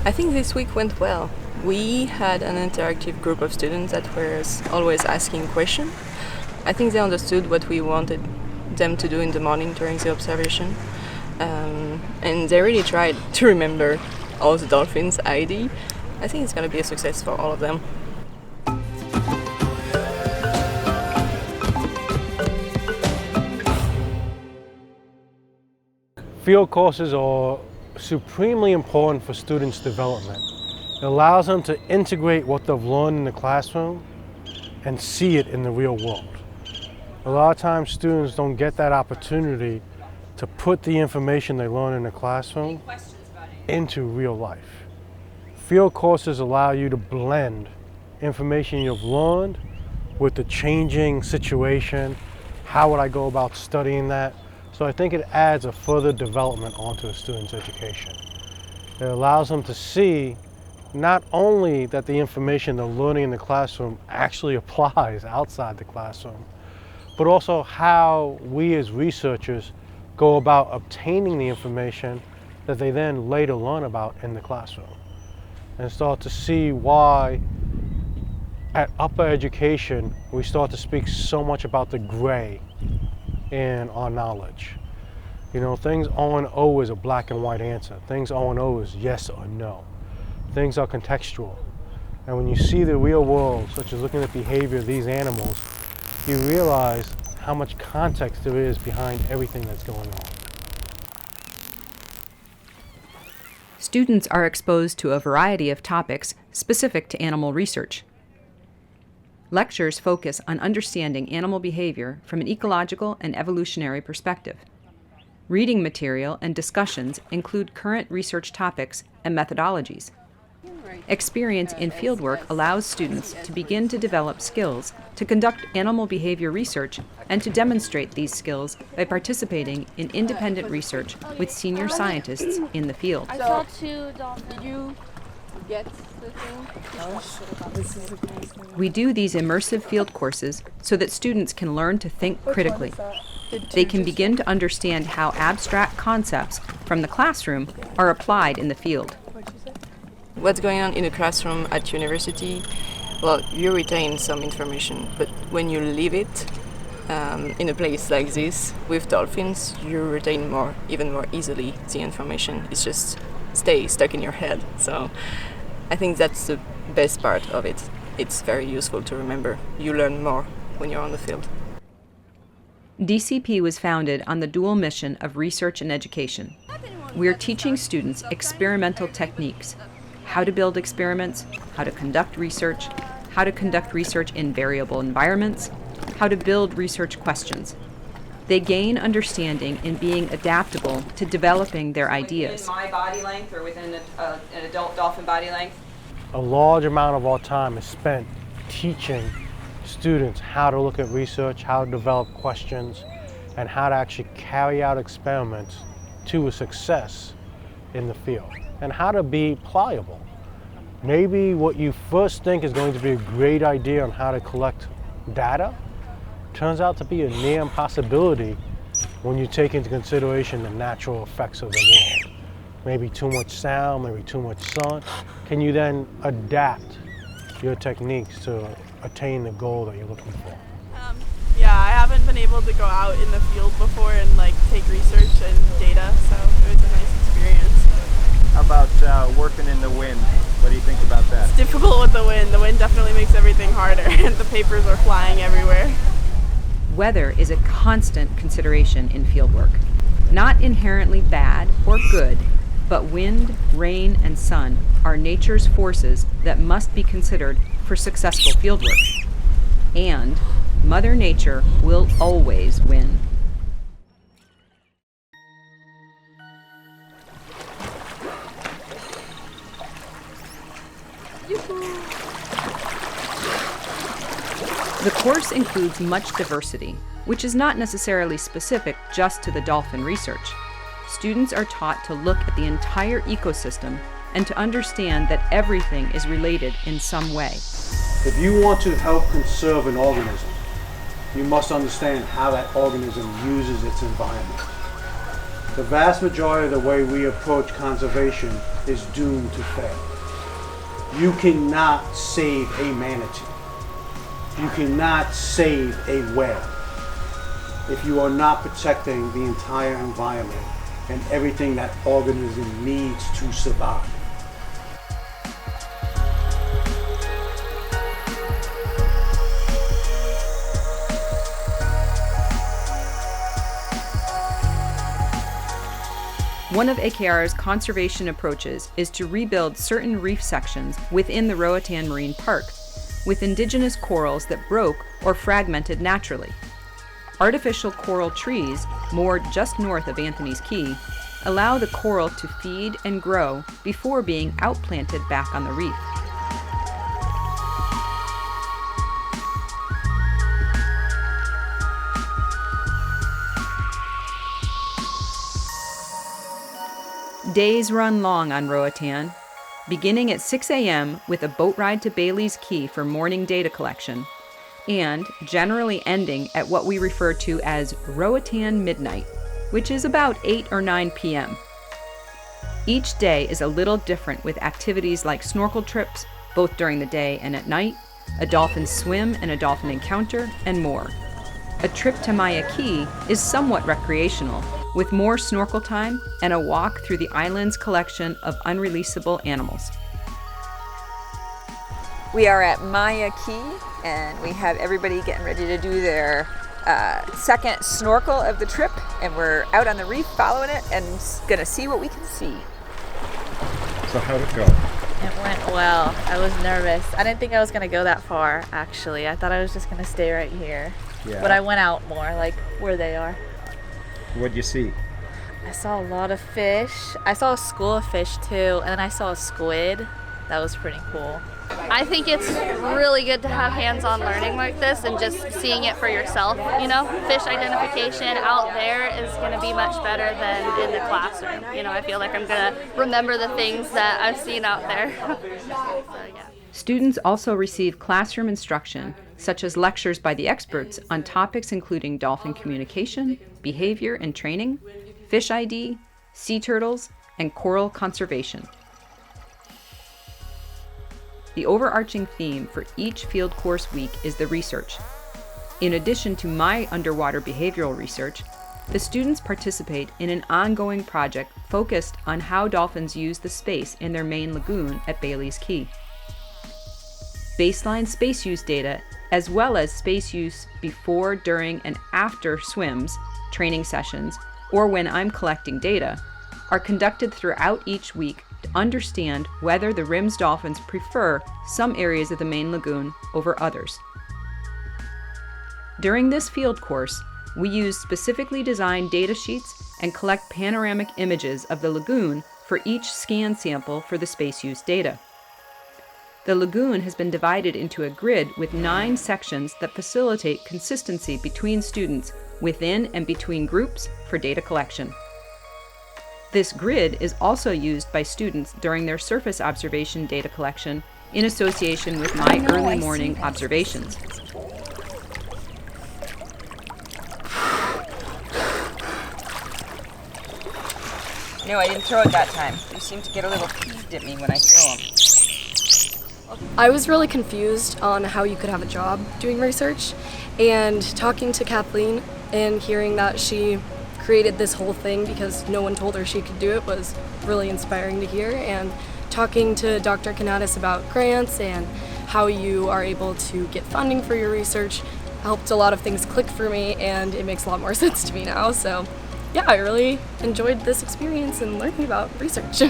I think this week went well. We had an interactive group of students that were always asking questions. I think they understood what we wanted them to do in the morning during the observation. And they really tried to remember all the dolphins' ID. I think it's going to be a success for all of them. Field courses are supremely important for students' development. It allows them to integrate what they've learned in the classroom and see it in the real world. A lot of times students don't get that opportunity to put the information they learn in the classroom into real life. Field courses allow you to blend information you've learned with the changing situation. How would I go about studying that? So I think it adds a further development onto a student's education. It allows them to see not only that the information they're learning in the classroom actually applies outside the classroom, but also how we as researchers go about obtaining the information that they then later learn about in the classroom. And start to see why at upper education we start to speak so much about the gray in our knowledge. You know, things O and O is a black and white answer. Things O and O is yes or no. Things are contextual. And when you see the real world, such as looking at the behavior of these animals, you realize how much context there is behind everything that's going on. Students are exposed to a variety of topics specific to animal research. Lectures focus on understanding animal behavior from an ecological and evolutionary perspective. Reading material and discussions include current research topics and methodologies. Experience in fieldwork allows students to begin to develop skills to conduct animal behavior research and to demonstrate these skills by participating in independent research with senior scientists in the field. I saw two dolphins. Did you get the thing? We do these immersive field courses so that students can learn to think critically. They can begin to understand how abstract concepts from the classroom are applied in the field. What's going on in a classroom at university? Well, you retain some information, but when you leave it in a place like this with dolphins, you retain even more easily the information. It's just stays stuck in your head. So I think that's the best part of it. It's very useful to remember. You learn more when you're on the field. DCP was founded on the dual mission of research and education. We're teaching students experimental techniques, how to build experiments, how to conduct research in variable environments, how to build research questions. They gain understanding in being adaptable to developing their ideas. Within my body length or within an adult dolphin body length? A large amount of our time is spent teaching students how to look at research, how to develop questions, and how to actually carry out experiments to a success in the field, and how to be pliable. Maybe what you first think is going to be a great idea on how to collect data turns out to be a near impossibility when you take into consideration the natural effects of the world. Maybe too much sound, maybe too much sun. Can you then adapt your techniques to attain the goal that you're looking for? Yeah, I haven't been able to go out in the field before and take research and data, so it was a nice experience. How about working in the wind? What do you think about that? It's difficult with the wind. The wind definitely makes everything harder and the papers are flying everywhere. Weather is a constant consideration in fieldwork. Not inherently bad or good, but wind, rain, and sun are nature's forces that must be considered for successful fieldwork. And Mother Nature will always win. The course includes much diversity, which is not necessarily specific just to the dolphin research. Students are taught to look at the entire ecosystem and to understand that everything is related in some way. If you want to help conserve an organism, you must understand how that organism uses its environment. The vast majority of the way we approach conservation is doomed to fail. You cannot save a manatee. You cannot save a whale if you are not protecting the entire environment and everything that organism needs to survive. One of AKR's conservation approaches is to rebuild certain reef sections within the Roatan Marine Park with indigenous corals that broke or fragmented naturally. Artificial coral trees, moored just north of Anthony's Key, allow the coral to feed and grow before being outplanted back on the reef. Days run long on Roatan, beginning at 6 a.m. with a boat ride to Bailey's Key for morning data collection, and generally ending at what we refer to as Roatan Midnight, which is about 8 or 9 p.m. Each day is a little different, with activities like snorkel trips, both during the day and at night, a dolphin swim and a dolphin encounter, and more. A trip to Maya Key is somewhat recreational, with more snorkel time and a walk through the island's collection of unreleasable animals. We are at Maya Key, and we have everybody getting ready to do their second snorkel of the trip, and we're out on the reef following it and gonna see what we can see. So how'd it go? It went well. I was nervous. I didn't think I was gonna go that far, actually. I thought I was just gonna stay right here. Yeah. But I went out more, like where they are. What'd you see? I saw a lot of fish. I saw a school of fish too, and then I saw a squid. That was pretty cool. I think it's really good to have hands-on learning like this and just seeing it for yourself, you know? Fish identification out there is going to be much better than in the classroom. You know, I feel like I'm going to remember the things that I've seen out there. So, yeah. Students also receive classroom instruction, such as lectures by the experts on topics including dolphin communication, behavior and training, fish ID, sea turtles, and coral conservation. The overarching theme for each field course week is the research. In addition to my underwater behavioral research, the students participate in an ongoing project focused on how dolphins use the space in their main lagoon at Bailey's Key. Baseline space use data, as well as space use before, during, and after swims, training sessions, or when I'm collecting data, are conducted throughout each week to understand whether the RIMS dolphins prefer some areas of the main lagoon over others. During this field course, we use specifically designed data sheets and collect panoramic images of the lagoon for each scan sample for the space use data. The lagoon has been divided into a grid with 9 sections that facilitate consistency between students within and between groups for data collection. This grid is also used by students during their surface observation data collection in association with my early morning observations. No, I didn't throw it that time. You seem to get a little peeved at me when I throw them. I was really confused on how you could have a job doing research, and talking to Kathleen and hearing that she created this whole thing because no one told her she could do it was really inspiring to hear. And talking to Dr. Kanatis about grants and how you are able to get funding for your research helped a lot of things click for me, and it makes a lot more sense to me now. So yeah, I really enjoyed this experience and learning about research.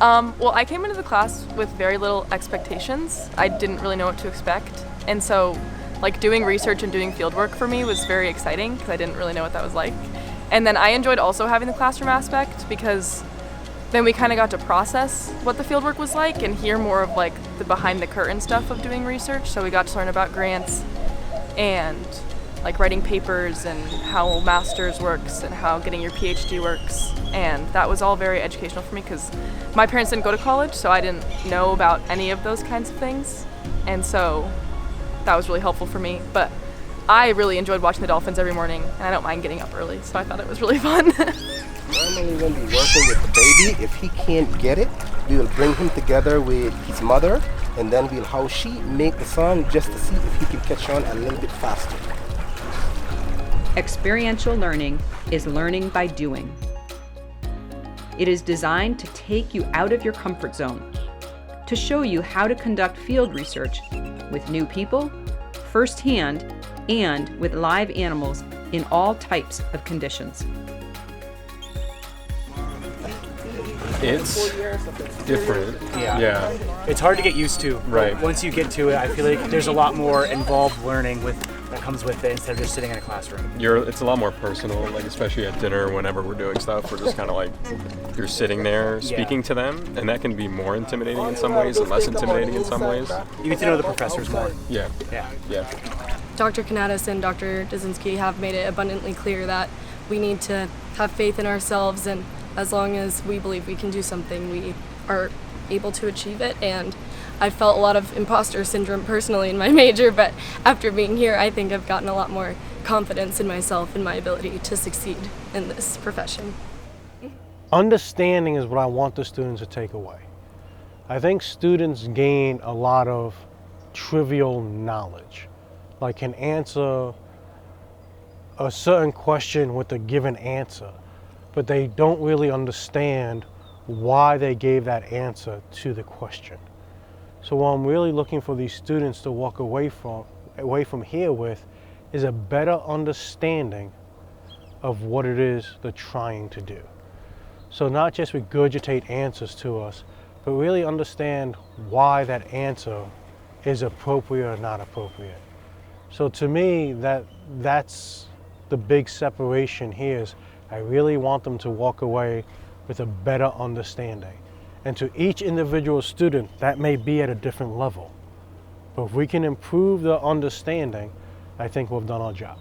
Well, I came into the class with very little expectations. I didn't really know what to expect, and so like doing research and doing field work for me was very exciting because I didn't really know what that was like. And then I enjoyed also having the classroom aspect because then we kind of got to process what the fieldwork was like and hear more of like the behind the curtain stuff of doing research. So we got to learn about grants and like writing papers and how master's works and how getting your PhD works. And that was all very educational for me because my parents didn't go to college, so I didn't know about any of those kinds of things. And so that was really helpful for me. But I really enjoyed watching the dolphins every morning, and I don't mind getting up early, so I thought it was really fun. Normally when we're working with the baby, if he can't get it, we will bring him together with his mother, and then we'll how she make the song just to see if he can catch on a little bit faster. Experiential learning is learning by doing. It is designed to take you out of your comfort zone, to show you how to conduct field research with new people, firsthand, and with live animals in all types of conditions. It's different. Yeah. It's hard to get used to. Right. Once you get to it, I feel like there's a lot more involved learning that comes with it instead of just sitting in a classroom. It's a lot more personal, like especially at dinner whenever we're doing stuff, we're just kind of like, you're sitting there speaking to them, and that can be more intimidating in some ways and less intimidating in some ways. You get to know the professors more. Yeah. Dr. Kanatis and Dr. Dazinski have made it abundantly clear that we need to have faith in ourselves, and as long as we believe we can do something, we are able to achieve it. And I felt a lot of imposter syndrome personally in my major, but after being here, I think I've gotten a lot more confidence in myself and my ability to succeed in this profession. Understanding is what I want the students to take away. I think students gain a lot of trivial knowledge, like can answer a certain question with a given answer, but they don't really understand why they gave that answer to the question. So what I'm really looking for these students to walk away from here with is a better understanding of what it is they're trying to do. So not just regurgitate answers to us, but really understand why that answer is appropriate or not appropriate. So to me, that's the big separation here is I really want them to walk away with a better understanding. And to each individual student, that may be at a different level. But if we can improve their understanding, I think we've done our job.